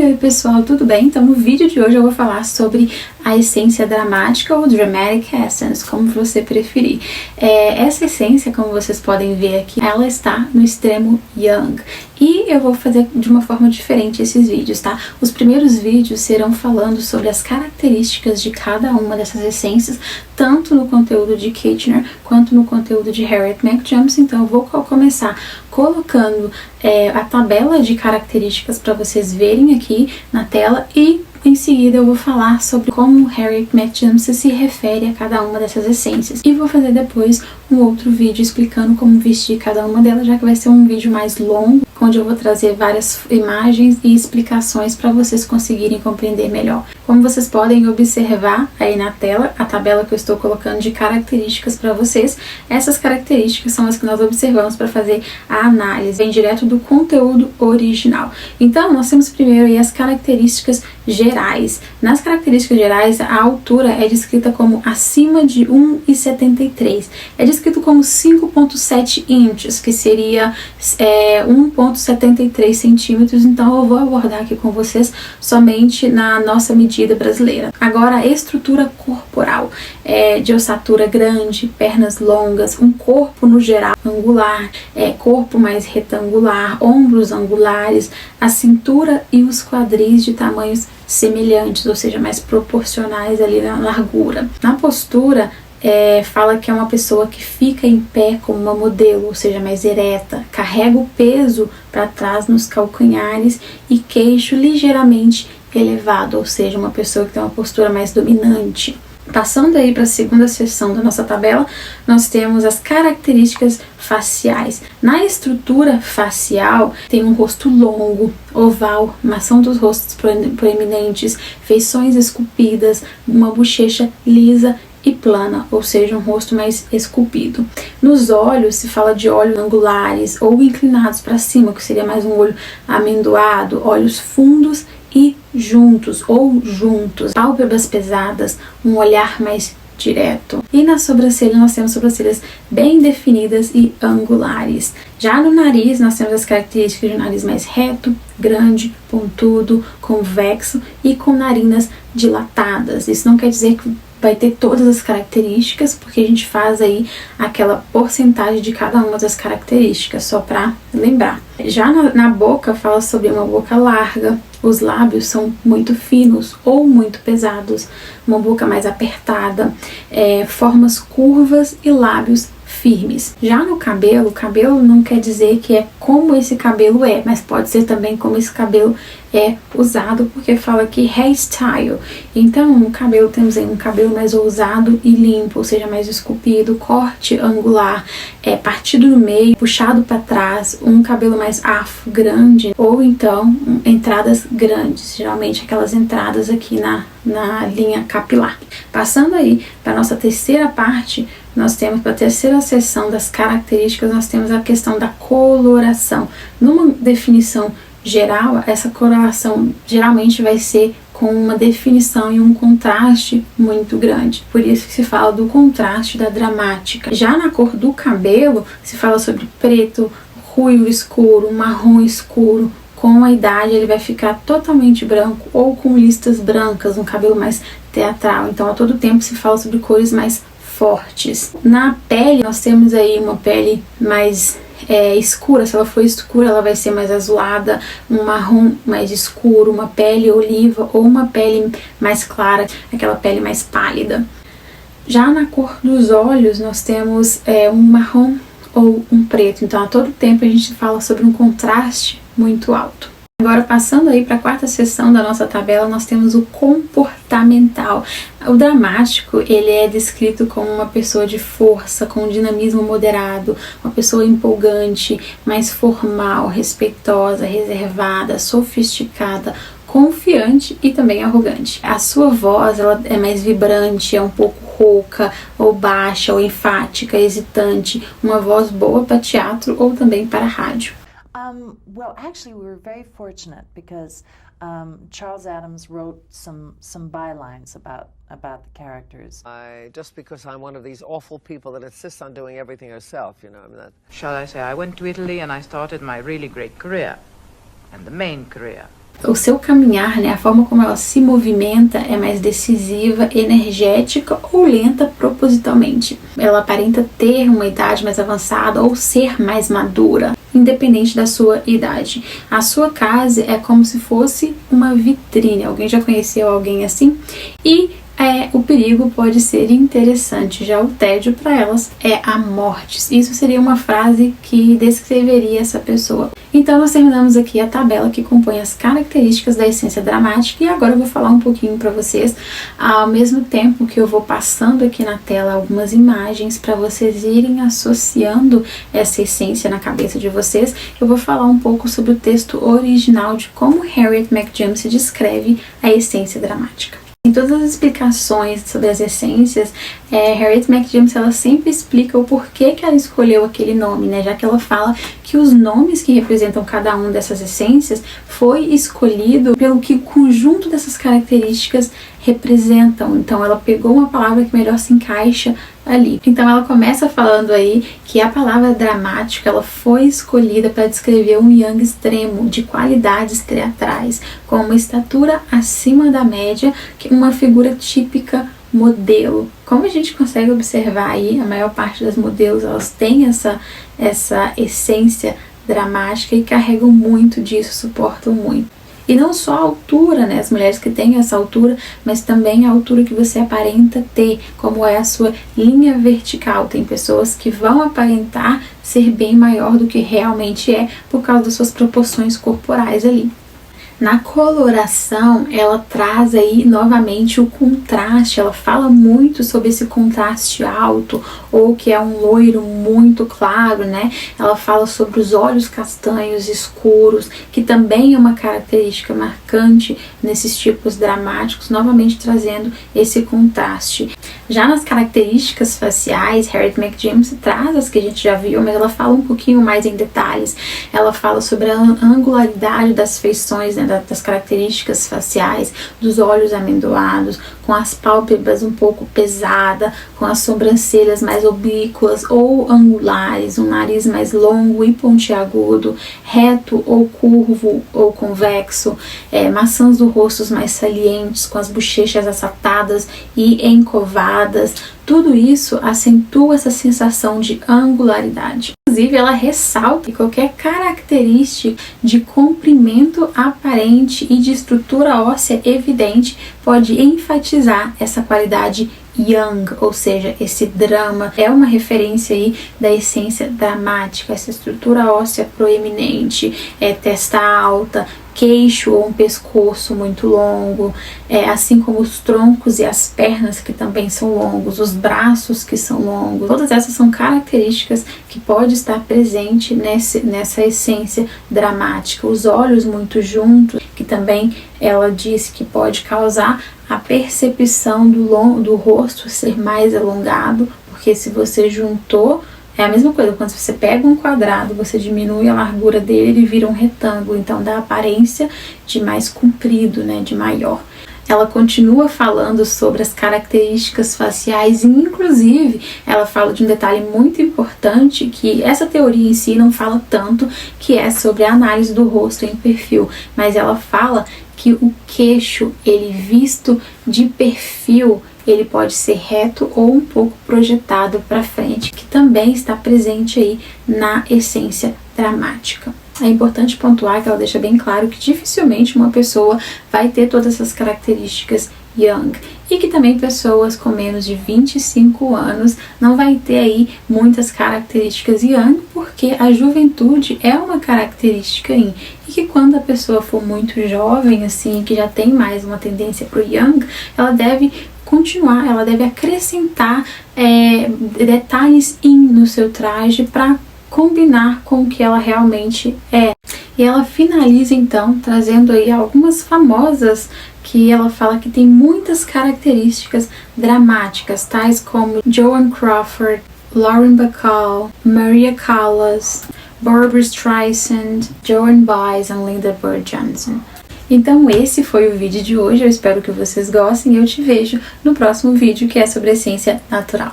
Oi pessoal, tudo bem? Então no vídeo de hoje eu vou falar sobre a essência dramática ou Dramatic Essence, como você preferir. Essa essência, como vocês podem ver aqui, ela está no extremo Yang. E eu vou fazer de uma forma diferente esses vídeos, tá? Os primeiros vídeos serão falando sobre as características de cada uma dessas essências, tanto no conteúdo de Kitchener quanto no conteúdo de Harriet McJumps. Então eu vou começar colocando a tabela de características para vocês verem aqui na tela e em seguida eu vou falar sobre como Harriet McJumps se refere a cada uma dessas essências. E vou fazer depois um outro vídeo explicando como vestir cada uma delas, já que vai ser um vídeo mais longo, onde eu vou trazer várias imagens e explicações para vocês conseguirem compreender melhor. Como vocês podem observar aí na tela, a tabela que eu estou colocando de características para vocês, essas características são as que nós observamos para fazer a análise, vem direto do conteúdo original. Então, nós temos primeiro aí as características gerais. Nas características gerais, a altura é descrita como acima de 1,73. É descrito como 5,7 inches, que seria 1,73 centímetros. Então, eu vou abordar aqui com vocês somente na nossa medida brasileira. Agora, a estrutura corporal de ossatura grande, pernas longas, um corpo no geral angular, corpo mais retangular, ombros angulares, a cintura e os quadris de tamanhos semelhantes, ou seja, mais proporcionais ali na largura. Na postura, fala que é uma pessoa que fica em pé como uma modelo, ou seja, mais ereta, carrega o peso para trás nos calcanhares e queixo ligeiramente elevado, ou seja, uma pessoa que tem uma postura mais dominante. Passando aí para a segunda seção da nossa tabela, nós temos as características faciais. Na estrutura facial, tem um rosto longo, oval, maçã dos rostos proeminentes, feições esculpidas, uma bochecha lisa e plana, ou seja, um rosto mais esculpido. Nos olhos, se fala de olhos angulares ou inclinados para cima, que seria mais um olho amendoado, olhos fundos e juntos ou juntos, pálpebras pesadas, um olhar mais direto. E na sobrancelha nós temos sobrancelhas bem definidas e angulares. Já no nariz nós temos as características de um nariz mais reto, grande, pontudo, convexo e com narinas dilatadas. Isso não quer dizer que vai ter todas as características, porque a gente faz aí aquela porcentagem de cada uma das características, só para lembrar. Já na boca, fala sobre uma boca larga, os lábios são muito finos ou muito pesados, uma boca mais apertada, formas curvas e lábios firmes. Já no cabelo, o cabelo não quer dizer que é como esse cabelo é, mas pode ser também como esse cabelo é usado, porque fala aqui hairstyle. Então, no cabelo temos aí um cabelo mais ousado e limpo, ou seja, mais esculpido, corte angular, partido no meio, puxado para trás, um cabelo mais afro, grande, ou então entradas grandes, geralmente aquelas entradas aqui na linha capilar. Passando aí para nossa terceira parte, nós temos para a terceira seção das características, nós temos a questão da coloração. Numa definição geral, essa coloração geralmente vai ser com uma definição e um contraste muito grande. Por isso que se fala do contraste da dramática. Já na cor do cabelo, se fala sobre preto, ruivo escuro, marrom escuro. Com a idade ele vai ficar totalmente branco ou com listas brancas, um cabelo mais teatral. Então a todo tempo se fala sobre cores mais fortes. Na pele nós temos aí uma pele mais escura. Se ela for escura, ela vai ser mais azulada, um marrom mais escuro, uma pele oliva ou uma pele mais clara, aquela pele mais pálida. Já na cor dos olhos nós temos um marrom ou um preto. Então a todo tempo a gente fala sobre um contraste muito alto. Agora, passando aí para a quarta seção da nossa tabela, nós temos o comportamental. O dramático, ele é descrito como uma pessoa de força, com dinamismo moderado, uma pessoa empolgante, mais formal, respeitosa, reservada, sofisticada, confiante e também arrogante. A sua voz, ela é mais vibrante, é um pouco rouca, ou baixa, ou enfática, hesitante, uma voz boa para teatro ou também para rádio. Well, actually, we were very fortunate because Charles Addams wrote some bylines about the characters. Just because I'm one of these awful people that insists on doing everything herself, you know, I mean that. Shall I say, I went to Italy and I started my really great career, and the main career. O seu caminhar, né, a forma como ela se movimenta é mais decisiva, energética ou lenta propositalmente. Ela aparenta ter uma idade mais avançada ou ser mais madura, independente da sua idade. A sua casa é como se fosse uma vitrine. Alguém já conheceu alguém assim? E o perigo pode ser interessante, já o tédio para elas é a morte. Isso seria uma frase que descreveria essa pessoa. Então nós terminamos aqui a tabela que compõe as características da essência dramática, e agora eu vou falar um pouquinho para vocês, ao mesmo tempo que eu vou passando aqui na tela algumas imagens para vocês irem associando essa essência na cabeça de vocês. Eu vou falar um pouco sobre o texto original de como Harriet McJames descreve a essência dramática. Em todas as explicações sobre as essências, Harriet McJames ela sempre explica o porquê que ela escolheu aquele nome, né? Já que ela fala que os nomes que representam cada uma dessas essências foi escolhido pelo que o conjunto dessas características representam. Então ela pegou uma palavra que melhor se encaixa ali. Então ela começa falando aí que a palavra dramático ela foi escolhida para descrever um Young extremo de qualidades teatrais, com uma estatura acima da média, uma figura típica modelo. Como a gente consegue observar aí, a maior parte das modelos elas têm essa essência dramática e carregam muito disso, suportam muito. E não só a altura, né? As mulheres que têm essa altura, mas também a altura que você aparenta ter, como é a sua linha vertical. Tem pessoas que vão aparentar ser bem maior do que realmente é por causa das suas proporções corporais ali. Na coloração, ela traz aí novamente o contraste, ela fala muito sobre esse contraste alto, ou que é um loiro muito claro, né? Ela fala sobre os olhos castanhos escuros, que também é uma característica marcante nesses tipos dramáticos, novamente trazendo esse contraste. Já nas características faciais, Harriet McJames traz as que a gente já viu, mas ela fala um pouquinho mais em detalhes. Ela fala sobre a angularidade das feições, né, das características faciais, dos olhos amendoados, com as pálpebras um pouco pesadas, com as sobrancelhas mais oblíquas ou angulares, um nariz mais longo e pontiagudo, reto ou curvo ou convexo, maçãs do rosto mais salientes, com as bochechas achatadas e encovadas. Tudo isso acentua essa sensação de angularidade. Inclusive, ela ressalta que qualquer característica de comprimento aparente e de estrutura óssea evidente pode enfatizar essa qualidade young, ou seja, esse drama. É uma referência aí da essência dramática, essa estrutura óssea proeminente, testa alta, queixo ou um pescoço muito longo, assim como os troncos e as pernas que também são longos, os braços que são longos. Todas essas são características que pode estar presente nessa essência dramática. Os olhos muito juntos, que também ela diz que pode causar a percepção do rosto ser mais alongado, porque se você juntou, é a mesma coisa, quando você pega um quadrado, você diminui a largura dele, ele vira um retângulo, então dá a aparência de mais comprido, né, de maior. Ela continua falando sobre as características faciais e, inclusive, ela fala de um detalhe muito importante que essa teoria em si não fala tanto, que é sobre a análise do rosto em perfil, mas ela fala que o queixo, ele visto de perfil, ele pode ser reto ou um pouco projetado para frente, que também está presente aí na essência dramática. É importante pontuar que ela deixa bem claro que dificilmente uma pessoa vai ter todas essas características young, e que também pessoas com menos de 25 anos não vai ter aí muitas características young, porque a juventude é uma característica in, e que quando a pessoa for muito jovem, assim, que já tem mais uma tendência para o young, ela deve continuar, ela deve acrescentar detalhes in no seu traje para combinar com o que ela realmente é. E ela finaliza então trazendo aí algumas famosas que ela fala que tem muitas características dramáticas, tais como Joan Crawford, Lauren Bacall, Maria Callas, Barbra Streisand, Joan Baez e Linda Bird Johnson. Então esse foi o vídeo de hoje, eu espero que vocês gostem e eu te vejo no próximo vídeo, que é sobre essência natural.